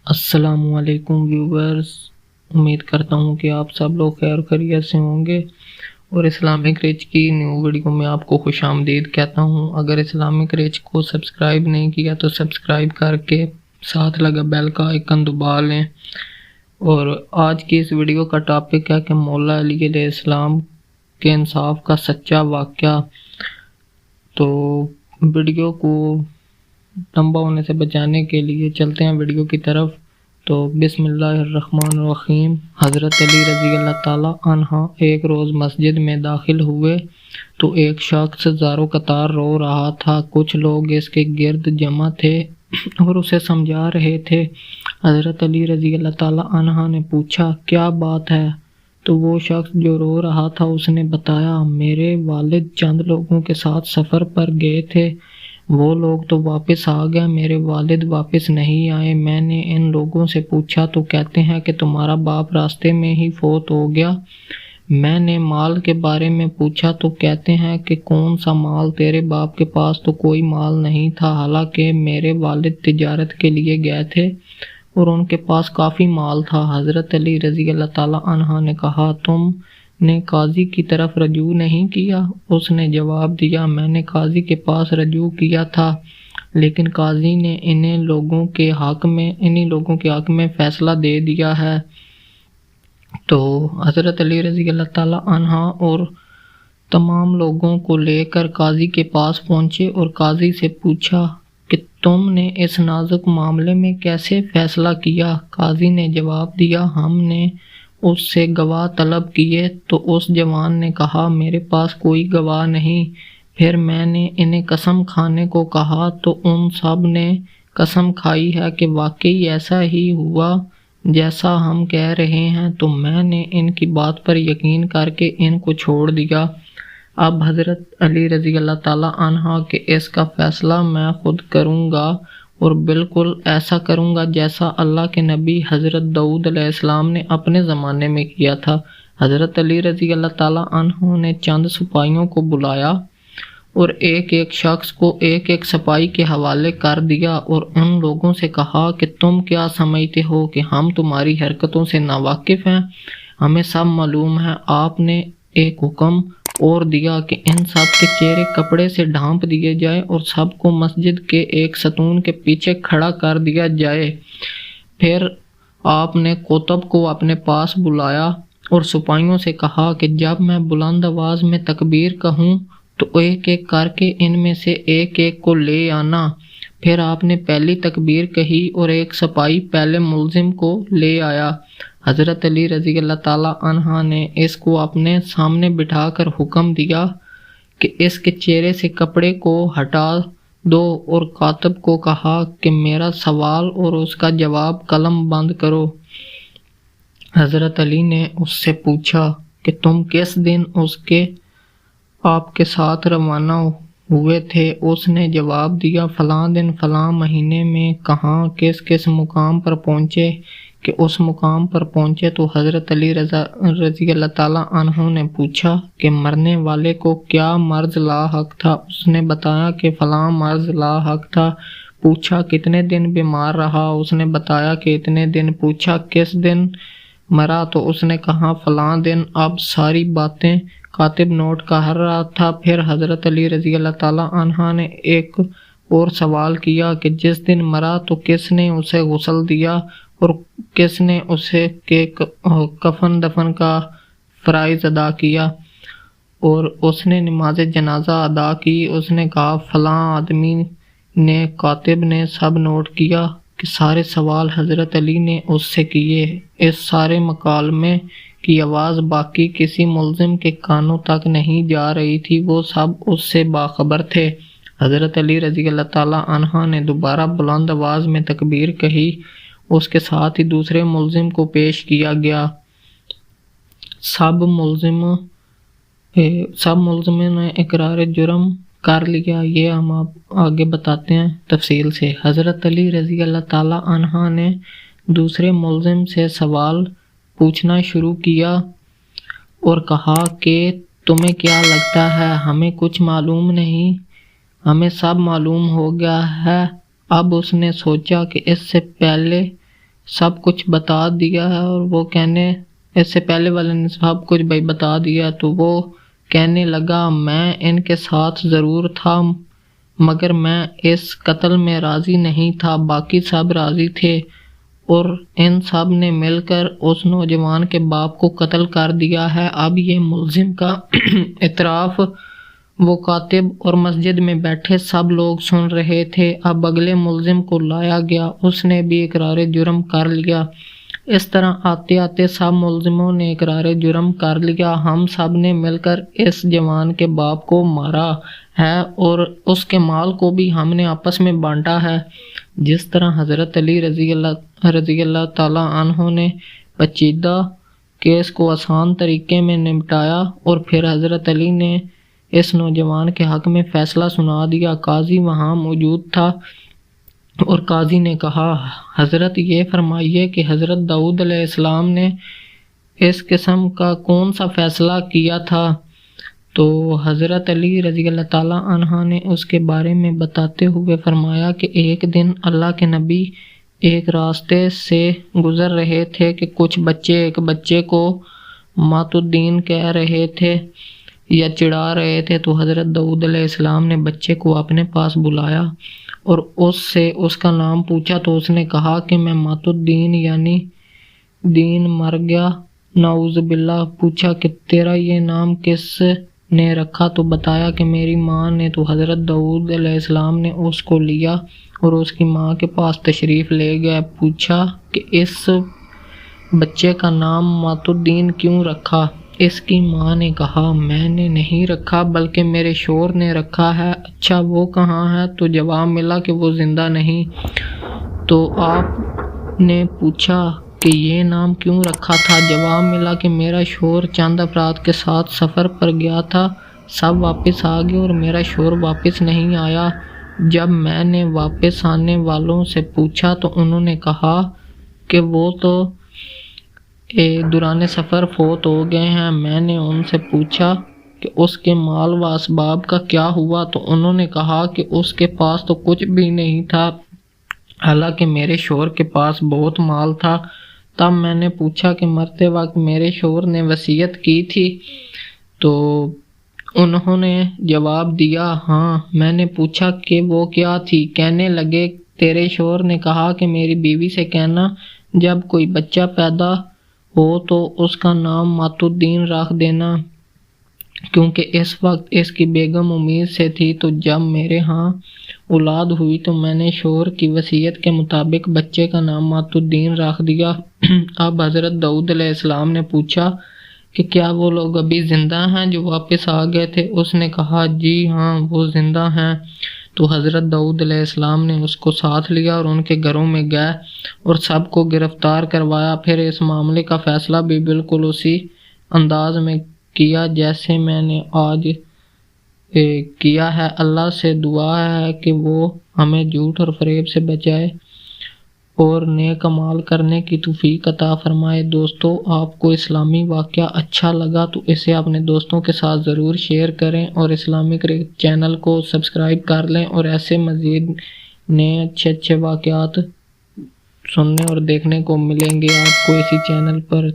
السلام علیکم ویورز، امید کرتا ہوں کہ آپ سب لوگ خیر و خیریت سے ہوں گے اور اسلامک ریچ کی نیو ویڈیو میں آپ کو خوش آمدید کہتا ہوں۔ اگر اسلامک ریچ کو سبسکرائب نہیں کیا تو سبسکرائب کر کے ساتھ لگا بیل کا آئیکن دبا لیں۔ اور آج کی اس ویڈیو کا ٹاپک ہے کہ مولا علی علیہ السلام کے انصاف کا سچا واقعہ۔ تو ویڈیو کو لمبا ہونے سے بچانے کے لیے چلتے ہیں ویڈیو کی طرف۔ تو بسم اللہ الرحمن الرحیم۔ حضرت علی رضی اللہ تعالیٰ عنہ ایک روز مسجد میں داخل ہوئے تو ایک شخص زارو قطار رو رہا تھا۔ کچھ لوگ اس کے گرد جمع تھے اور اسے سمجھا رہے تھے۔ حضرت علی رضی اللہ تعالیٰ عنہ نے پوچھا، کیا بات ہے؟ تو وہ شخص جو رو رہا تھا اس نے بتایا، میرے والد چند لوگوں کے ساتھ سفر پر گئے تھے، وہ لوگ تو واپس آ گئے، میرے والد واپس نہیں آئے۔ میں نے ان لوگوں سے پوچھا تو کہتے ہیں کہ تمہارا باپ راستے میں ہی فوت ہو گیا۔ میں نے مال کے بارے میں پوچھا تو کہتے ہیں کہ کون سا مال؟ تیرے باپ کے پاس تو کوئی مال نہیں تھا، حالانکہ میرے والد تجارت کے لیے گئے تھے اور ان کے پاس کافی مال تھا۔ حضرت علی رضی اللہ تعالیٰ عنہ نے کہا، تم نے قاضی کی طرف رجوع نہیں کیا؟ اس نے جواب دیا، میں نے قاضی کے پاس رجوع کیا تھا، لیکن قاضی نے انہی لوگوں کے حق میں فیصلہ دے دیا ہے۔ تو حضرت علی رضی اللہ تعالیٰ عنہ اور تمام لوگوں کو لے کر قاضی کے پاس پہنچے اور قاضی سے پوچھا کہ تم نے اس نازک معاملے میں کیسے فیصلہ کیا؟ قاضی نے جواب دیا، ہم نے اس سے گواہ طلب کیے تو اس جوان نے کہا، میرے پاس کوئی گواہ نہیں۔ پھر میں نے انہیں قسم کھانے کو کہا تو ان سب نے قسم کھائی ہے کہ واقعی ایسا ہی ہوا جیسا ہم کہہ رہے ہیں۔ تو میں نے ان کی بات پر یقین کر کے ان کو چھوڑ دیا۔ اب حضرت علی رضی اللہ تعالیٰ عنہ کہ اس کا فیصلہ میں خود کروں گا اور بالکل ایسا کروں گا جیسا اللہ کے نبی حضرت داؤد علیہ السلام نے اپنے زمانے میں کیا تھا۔ حضرت علی رضی اللہ تعالیٰ عنہ نے چند سپاہیوں کو بلایا اور ایک ایک شخص کو ایک ایک سپاہی کے حوالے کر دیا اور ان لوگوں سے کہا کہ تم کیا سمجھتے ہو کہ ہم تمہاری حرکتوں سے ناواقف ہیں؟ ہمیں سب معلوم ہے۔ آپ نے ایک حکم اور دیا کہ ان سب کے چہرے کپڑے سے ڈھانپ دیے جائے اور سب کو مسجد کے ایک ستون کے پیچھے کھڑا کر دیا جائے۔ پھر آپ نے کوتب کو اپنے پاس بلایا اور سپاہیوں سے کہا کہ جب میں بلند آواز میں تکبیر کہوں تو ایک ایک کر کے ان میں سے ایک ایک کو لے آنا۔ پھر آپ نے پہلی تکبیر کہی اور ایک سپاہی پہلے ملزم کو لے آیا۔ حضرت علی رضی اللہ تعالیٰ عنہ نے اس کو اپنے سامنے بٹھا کر حکم دیا کہ اس کے چہرے سے کپڑے کو ہٹا دو اور کاتب کو کہا کہ میرا سوال اور اس کا جواب قلم بند کرو۔ حضرت علی نے اس سے پوچھا کہ تم کس دن آپ کے ساتھ روانہ ہوئے تھے؟ اس نے جواب دیا، فلاں دن فلاں مہینے میں۔ کہاں کس مقام پر پہنچے؟ کہ اس مقام پر پہنچے تو حضرت علی رضی اللہ تعالیٰ عنہ نے پوچھا کہ مرنے والے کو کیا مرض لاحق تھا؟ اس نے بتایا کہ فلاں مرض لاحق تھا۔ پوچھا کتنے دن بیمار رہا؟ اس نے بتایا کہ اتنے دن۔ پوچھا کس دن مرا؟ تو اس نے کہا فلاں دن۔ اب ساری باتیں کاتب نوٹ کر رہا تھا۔ پھر حضرت علی رضی اللہ تعالیٰ عنہ نے ایک اور سوال کیا کہ جس دن مرا تو کس نے اسے غسل دیا اور کس نے اسے کفن دفن کا فرائض ادا کیا اور اس نے نماز جنازہ ادا کی؟ اس نے کہا فلاں آدمی نے۔ کاتب نے سب نوٹ کیا کہ سارے سوال حضرت علی نے اس سے کیے۔ اس سارے مکالمے کی آواز باقی کسی ملزم کے کانوں تک نہیں جا رہی تھی، وہ سب اس سے باخبر تھے۔ حضرت علی رضی اللہ تعالیٰ عنہ نے دوبارہ بلند آواز میں تکبیر کہی، اس کے ساتھ ہی دوسرے ملزم کو پیش کیا گیا۔ سب ملزموں نے اقرار جرم کر لیا۔ یہ ہم آپ آگے بتاتے ہیں تفصیل سے۔ حضرت علی رضی اللہ تعالیٰ عنہ نے دوسرے ملزم سے سوال پوچھنا شروع کیا اور کہا کہ تمہیں کیا لگتا ہے؟ ہمیں کچھ معلوم نہیں، ہمیں سب معلوم ہو گیا ہے۔ اب اس نے سوچا کہ اس سے پہلے سب کچھ بتا دیا ہے، اور وہ کہنے اس سے پہلے والے نے سب کچھ بھائی بتا دیا، تو وہ کہنے لگا میں ان کے ساتھ ضرور تھا مگر میں اس قتل میں راضی نہیں تھا، باقی سب راضی تھے، اور ان سب نے مل کر اس نوجوان کے باپ کو قتل کر دیا ہے۔ اب یہ ملزم کا اعتراف وہ کاتب اور مسجد میں بیٹھے سب لوگ سن رہے تھے۔ اب اگلے ملزم کو لایا گیا، اس نے بھی اقرار جرم کر لیا۔ اس طرح آتے آتے سب ملزموں نے اقرار جرم کر لیا۔ ہم سب نے مل کر اس جوان کے باپ کو مارا ہے اور اس کے مال کو بھی ہم نے آپس میں بانٹا ہے۔ جس طرح حضرت علی رضی اللہ تعالیٰ عنہ نے پیچیدہ کیس کو آسان طریقے میں نمٹایا، اور پھر حضرت علی نے اس نوجوان کے حق میں فیصلہ سنا دیا۔ قاضی وہاں موجود تھا اور قاضی نے کہا، حضرت یہ فرمائیے کہ حضرت داؤد علیہ السلام نے اس قسم کا کون سا فیصلہ کیا تھا؟ تو حضرت علی رضی اللہ تعالیٰ عنہ نے اس کے بارے میں بتاتے ہوئے فرمایا کہ ایک دن اللہ کے نبی ایک راستے سے گزر رہے تھے کہ کچھ بچے ایک بچے کو مات الدین کہہ رہے تھے یا چڑھا رہے تھے، تو حضرت داؤد علیہ السلام نے بچے کو اپنے پاس بلایا اور اس سے اس کا نام پوچھا، تو اس نے کہا کہ میں مات الدین یعنی دین مر گیا، نعوذ باللہ۔ پوچھا کہ تیرا یہ نام کس نے رکھا؟ تو بتایا کہ میری ماں نے۔ تو حضرت داؤد علیہ السلام نے اس کو لیا اور اس کی ماں کے پاس تشریف لے گئے۔ پوچھا کہ اس بچے کا نام مات الدین کیوں رکھا؟ اس کی ماں نے کہا، میں نے نہیں رکھا بلکہ میرے شوہر نے رکھا ہے۔ اچھا وہ کہاں ہے؟ تو جواب ملا کہ وہ زندہ نہیں۔ تو آپ نے پوچھا کہ یہ نام کیوں رکھا تھا؟ جواب ملا کہ میرا شوہر چند افراد کے ساتھ سفر پر گیا تھا، سب واپس آ گئے اور میرا شوہر واپس نہیں آیا۔ جب میں نے واپس آنے والوں سے پوچھا تو انہوں نے کہا کہ وہ تو دوران سفر فوت ہو گئے ہیں۔ میں نے ان سے پوچھا کہ اس کے مال و اسباب کا کیا ہوا؟ تو انہوں نے کہا کہ اس کے پاس تو کچھ بھی نہیں تھا، حالانکہ میرے شوہر کے پاس بہت مال تھا۔ تب میں نے پوچھا کہ مرتے وقت میرے شوہر نے وصیت کی تھی؟ تو انہوں نے جواب دیا، ہاں۔ میں نے پوچھا کہ وہ کیا تھی؟ کہنے لگے، تیرے شوہر نے کہا کہ میری بیوی سے کہنا جب کوئی بچہ پیدا ہو تو اس کا نام مات الدین رکھ دینا، کیونکہ اس وقت اس کی بیگم امید سے تھی۔ تو جب میرے ہاں اولاد ہوئی تو میں نے شوہر کی وصیت کے مطابق بچے کا نام مات الدین رکھ دیا۔ اب حضرت داؤد علیہ السلام نے پوچھا کہ کیا وہ لوگ ابھی زندہ ہیں جو واپس آ گئے تھے؟ اس نے کہا، جی ہاں وہ زندہ ہیں۔ تو حضرت داؤد علیہ السلام نے اس کو ساتھ لیا اور ان کے گھروں میں گئے اور سب کو گرفتار کروایا۔ پھر اس معاملے کا فیصلہ بھی بالکل اسی انداز میں کیا جیسے میں نے آج کیا ہے۔ اللہ سے دعا ہے کہ وہ ہمیں جھوٹ اور فریب سے بچائے اور نیک اعمال کرنے کی توفیق عطا فرمائے۔ دوستو، آپ کو اسلامی واقعہ اچھا لگا تو اسے اپنے دوستوں کے ساتھ ضرور شیئر کریں اور اسلامک چینل کو سبسکرائب کر لیں، اور ایسے مزید نئے اچھے واقعات سننے اور دیکھنے کو ملیں گے آپ کو اسی چینل پر۔